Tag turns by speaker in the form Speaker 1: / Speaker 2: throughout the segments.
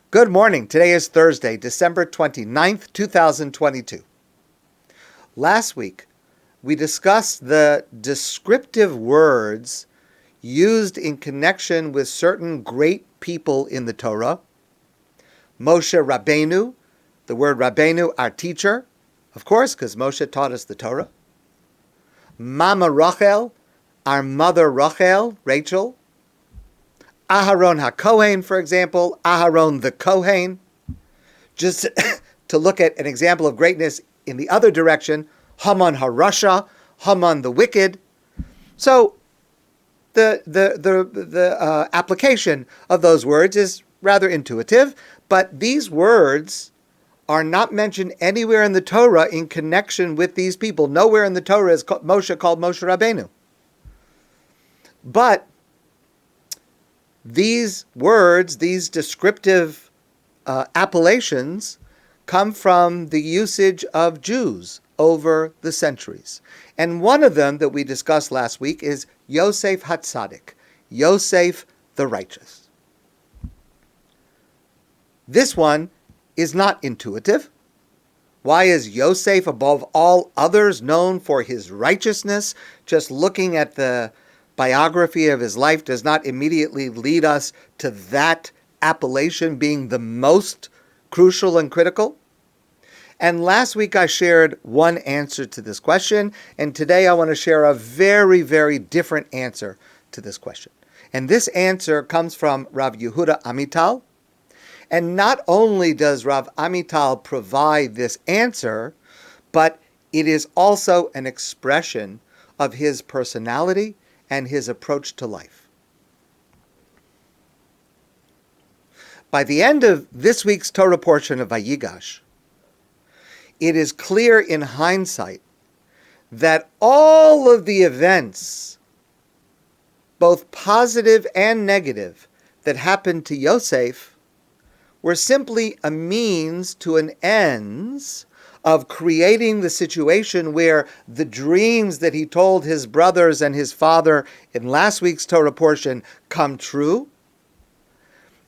Speaker 1: Good morning. Today is Thursday, December 29th, 2022. Last week, we discussed the descriptive words used in connection with certain great people in the Torah. Moshe Rabbeinu, the word Rabbeinu, our teacher, of course, because Moshe taught us the Torah. Mama Rachel, our mother Rachel, Rachel. Aharon HaKohen, for example, Aharon the Kohen. Just to look at an example of greatness in the other direction, Haman HaRasha, Haman the wicked. So the application of those words is rather intuitive, but these words are not mentioned anywhere in the Torah in connection with these people. Nowhere in the Torah is Moshe called Moshe Rabbeinu. But these words, these descriptive appellations, come from the usage of Jews over the centuries. And one of them that we discussed last week is Yosef HaTzaddik, Yosef the righteous. This one is not intuitive. Why is Yosef above all others known for his righteousness? Just looking at the biography of his life does not immediately lead us to that appellation being the most crucial and critical. And last week I shared one answer to this question, and today I want to share a very, very different answer to this question. And this answer comes from Rabbi Yehuda Amital. And not only does Rabbi Amital provide this answer, but it is also an expression of his personality and his approach to life. By the end of this week's Torah portion of Vayigash, it is clear in hindsight that all of the events, both positive and negative, that happened to Yosef were simply a means to an ends of creating the situation where the dreams that he told his brothers and his father in last week's Torah portion come true,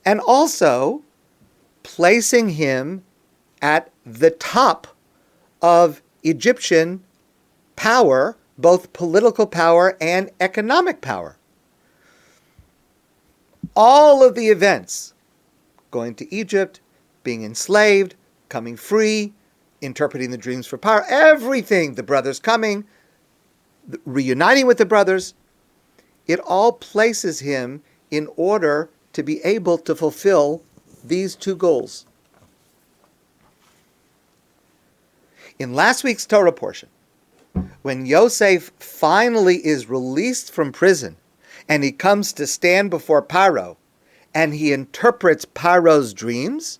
Speaker 1: and also placing him at the top of Egyptian power, both political power and economic power. All of the events, going to Egypt, being enslaved, coming free, interpreting the dreams for power, everything, the brothers coming, reuniting with the brothers, it all places him in order to be able to fulfill these two goals. In last week's Torah portion, when Yosef finally is released from prison and he comes to stand before Paro and he interprets Paro's dreams,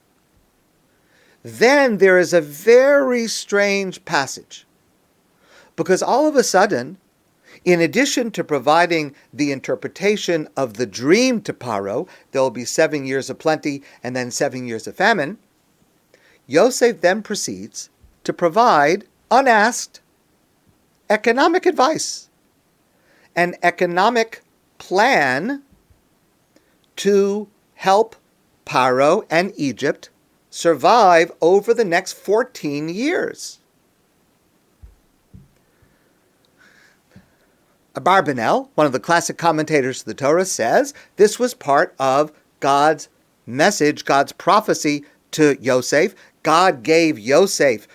Speaker 1: then there is a very strange passage. Because all of a sudden, in addition to providing the interpretation of the dream to Paro, there will be 7 years of plenty and then 7 years of famine, Yosef then proceeds to provide, unasked, economic advice, an economic plan to help Paro and Egypt survive over the next 14 years. Abarbanel, one of the classic commentators of the Torah, says this was part of God's message, God's prophecy to Yosef. God gave Yosef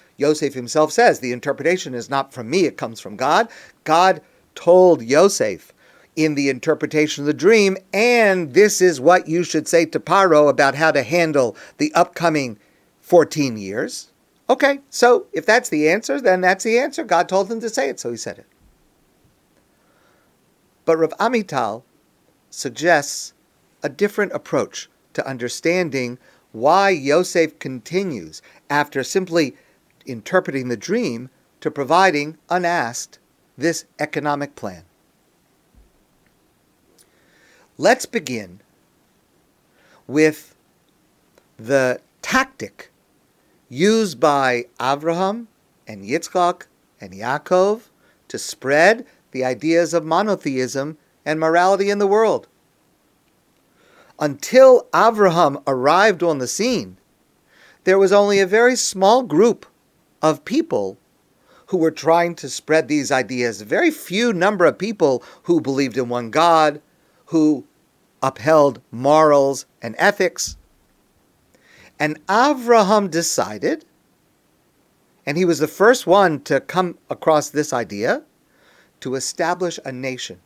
Speaker 1: himself says, the interpretation is not from me, it comes from God. God told Yosef in the interpretation of the dream, and this is what you should say to Paro about how to handle the upcoming 14 years. Okay, so if that's the answer, then that's the answer. God told him to say it, so he said it. But Rabbi Amital suggests a different approach to understanding why Yosef continues, after simply interpreting the dream, to providing, unasked, this economic plan. Let's begin with the tactic used by Avraham and Yitzchak and Yaakov to spread the ideas of monotheism and morality in the world. until Avraham arrived on the scene, there was only a very small group of people who were trying to spread these ideas. A very few number of people who believed in one God, who upheld morals and ethics. And Avraham decided, and he was the first one to come across this idea, to establish a nation,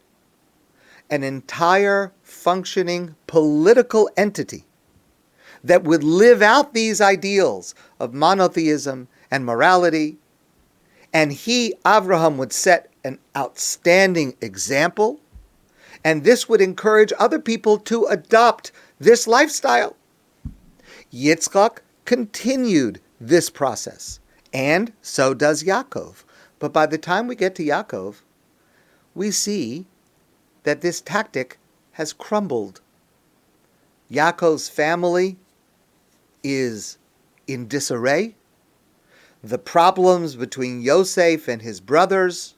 Speaker 1: an entire functioning political entity that would live out these ideals of monotheism and morality. And he, Avraham, would set an outstanding example, and this would encourage other people to adopt this lifestyle. Yitzchak continued this process, and so does Yaakov. But by the time we get to Yaakov, we see that this tactic has crumbled. Yaakov's family is in disarray. The problems between Yosef and his brothers,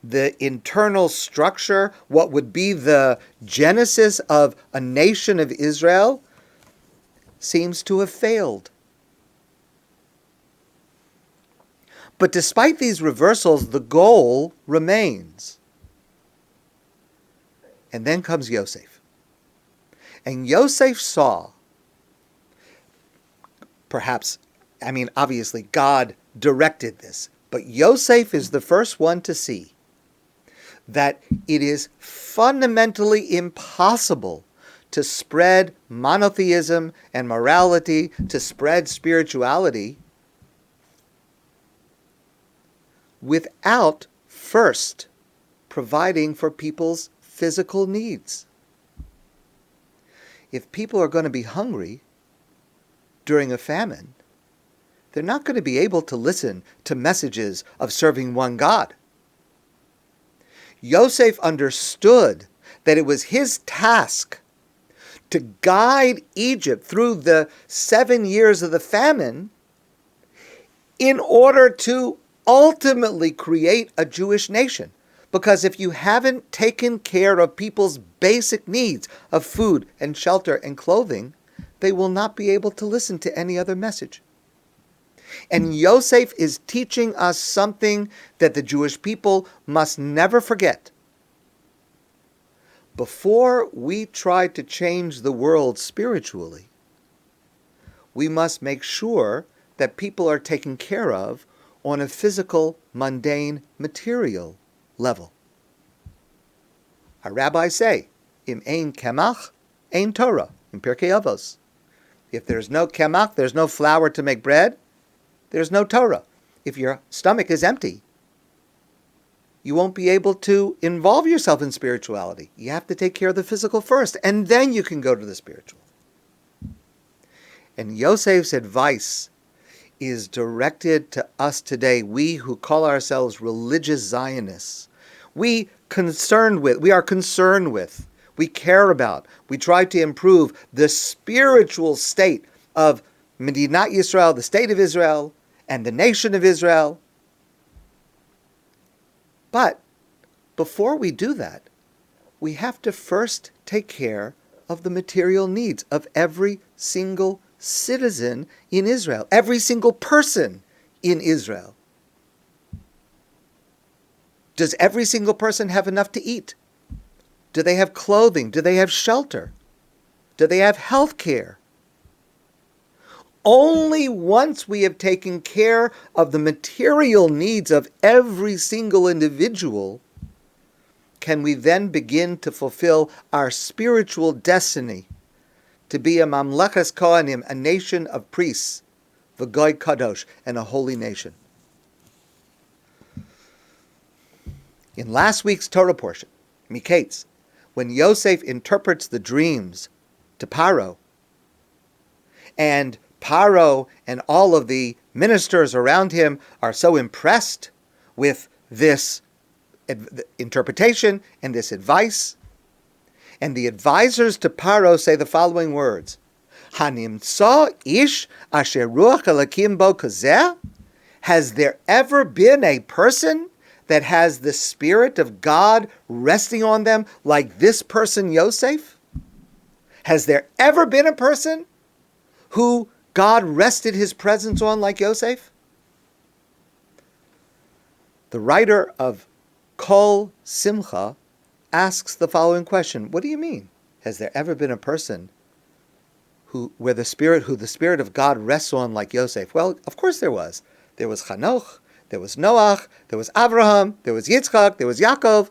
Speaker 1: the internal structure, what would be the genesis of a nation of Israel, seems to have failed. But despite these reversals, the goal remains. And then comes Yosef. And Yosef saw, obviously God directed this, but Yosef is the first one to see that it is fundamentally impossible to spread monotheism and morality, to spread spirituality, without first providing for people's physical needs. If people are going to be hungry during a famine, they're not going to be able to listen to messages of serving one God. Yosef understood that it was his task to guide Egypt through the 7 years of the famine in order to ultimately create a Jewish nation. Because if you haven't taken care of people's basic needs of food and shelter and clothing, they will not be able to listen to any other message. And Yosef is teaching us something that the Jewish people must never forget. Before we try to change the world spiritually, we must make sure that people are taken care of on a physical, mundane, material level. Our rabbis say, Im ein kemach, ein Torah, in Pirkei Avos. If there's no kemach, there's no flour to make bread, there's no Torah. If your stomach is empty, you won't be able to involve yourself in spirituality. You have to take care of the physical first, and then you can go to the spiritual. And Yosef's advice is directed to us today, we who call ourselves religious Zionists. We are concerned with, we care about, we try to improve the spiritual state of Medinat Yisrael, the state of Israel, and the nation of Israel. But before we do that, we have to first take care of the material needs of every single citizen in Israel, every single person in Israel. Does every single person have enough to eat? Do they have clothing? Do they have shelter? Do they have health care? Only once we have taken care of the material needs of every single individual can we then begin to fulfill our spiritual destiny to be a mamlechas kohanim, a nation of priests, v'goy kadosh, and a holy nation. In last week's Torah portion, Miketz, when Yosef interprets the dreams to Paro, and Paro and all of the ministers around him are so impressed with this interpretation and this advice, and the advisors to Paro say the following words: Hanimtza ish asher ruach elakim bo kazeh? Has there ever been a person that has the Spirit of God resting on them like this person, Yosef? Has there ever been a person who God rested his presence on like Yosef? The writer of Kol Simcha asks the following question. What do you mean? Has there ever been a person who the Spirit of God rests on like Yosef? Well, of course there was. There was Chanoch, there was Noach, there was Abraham, there was Yitzchak, there was Yaakov.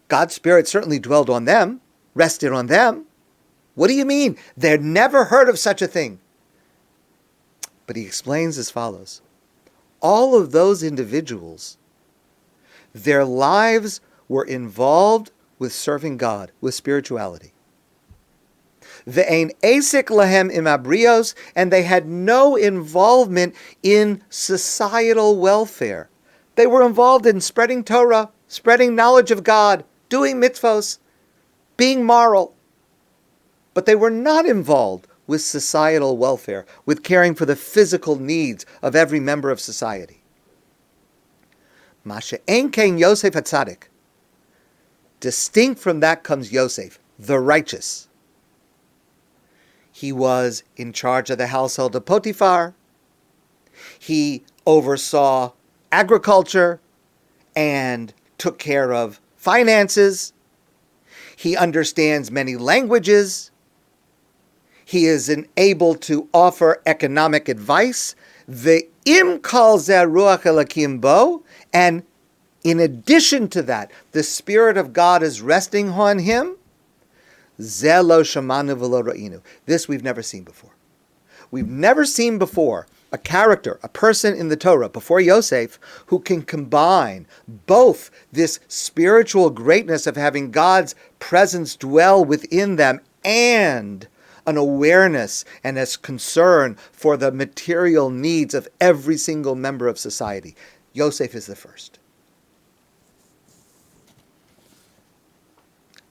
Speaker 1: God's Spirit certainly dwelled on them, rested on them. What do you mean? They'd never heard of such a thing. But he explains as follows. All of those individuals, their lives were involved with serving God, with spirituality. Ve'ein asik lahem im abrios, and they had no involvement in societal welfare. They were involved in spreading Torah, spreading knowledge of God, doing mitzvos, being moral. But they were not involved with societal welfare, with caring for the physical needs of every member of society. Masha ein kein Yosef HaTzaddik. Distinct from that comes Yosef, the righteous. He was in charge of the household of Potiphar. He oversaw agriculture and took care of finances. He understands many languages. He is able to offer economic advice. Ve'im kol zeh ruach elakim bo, and in addition to that, the Spirit of God is resting on him. Zeh lo shamanu v'lo ra'inu. This we've never seen before. We've never seen before a character, a person in the Torah, before Yosef, who can combine both this spiritual greatness of having God's presence dwell within them and an awareness and a concern for the material needs of every single member of society. Yosef is the first.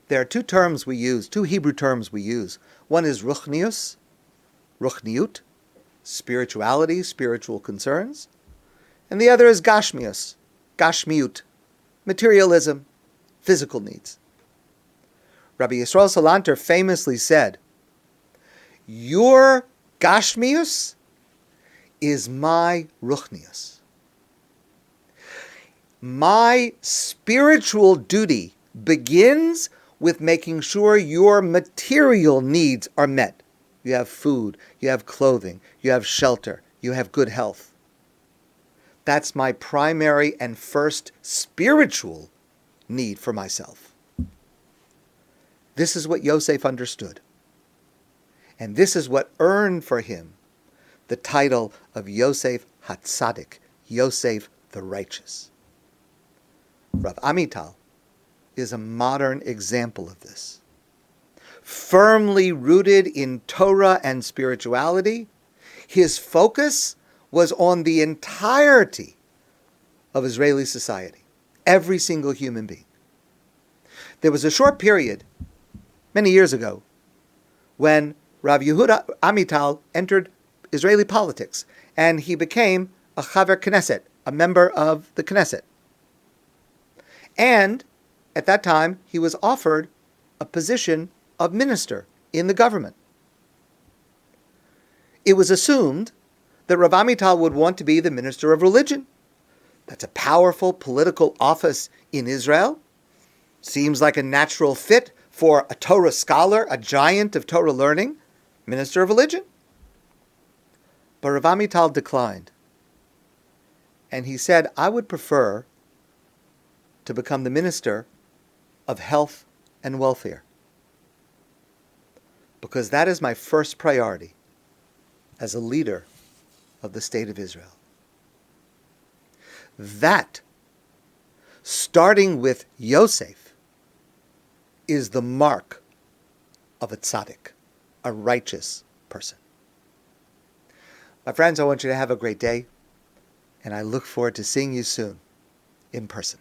Speaker 1: There are two terms we use, two Hebrew terms we use. One is ruchnius, ruchniut, spirituality, spiritual concerns. And the other is gashmius, gashmiut, materialism, physical needs. Rabbi Yisrael Salanter famously said, your gashmius is my ruchnius. My spiritual duty begins with making sure your material needs are met. You have food, you have clothing, you have shelter, you have good health. That's my primary and first spiritual need for myself. This is what Yosef understood. And this is what earned for him the title of Yosef HaTzaddik, Yosef the Righteous. Rabbi Amital is a modern example of this. Firmly rooted in Torah and spirituality, his focus was on the entirety of Israeli society, every single human being. There was a short period, many years ago, when Rabbi Yehuda Amital entered Israeli politics, and he became a Chaver Knesset, a member of the Knesset. And at that time, he was offered a position of minister in the government. It was assumed that Rabbi Amital would want to be the minister of religion. That's a powerful political office in Israel. Seems like a natural fit for a Torah scholar, a giant of Torah learning, minister of religion. But Rabbi Amital declined. And he said, I would prefer to become the minister of health and welfare, because that is my first priority as a leader of the state of Israel. That, starting with Yosef, is the mark of a tzaddik, a righteous person. My friends, I want you to have a great day, and I look forward to seeing you soon in person.